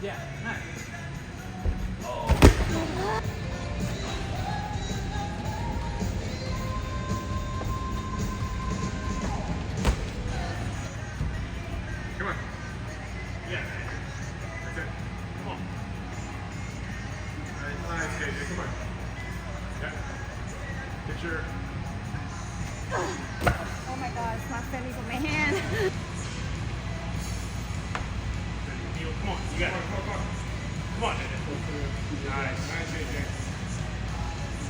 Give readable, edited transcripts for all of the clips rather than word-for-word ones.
Yeah, nice. Come on. Yeah. That's it. Come on. Nice, KJ. Come on. Yeah. Get your... Oh my god, it's not standing for my hand. Come on, you got it. Come on, Nice. Nice, KJ.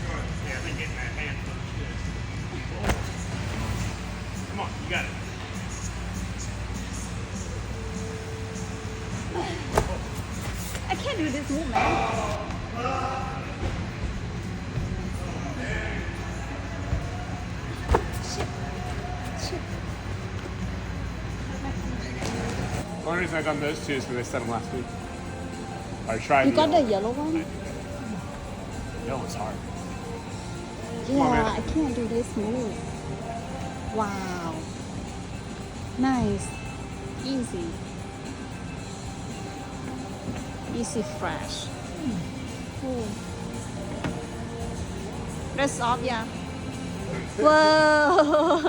Come on. Yeah, I've been getting that hand first. Come on, you got it. I can't do this move, man. Shit. The only reason I got those two is because I set them last week. I tried. You got the yellow one? Yellow was hard. Yeah, on, man. I can't do this move. Wow. Nice. Easy. Easy fresh. Ooh. That's off, yeah. Whoa.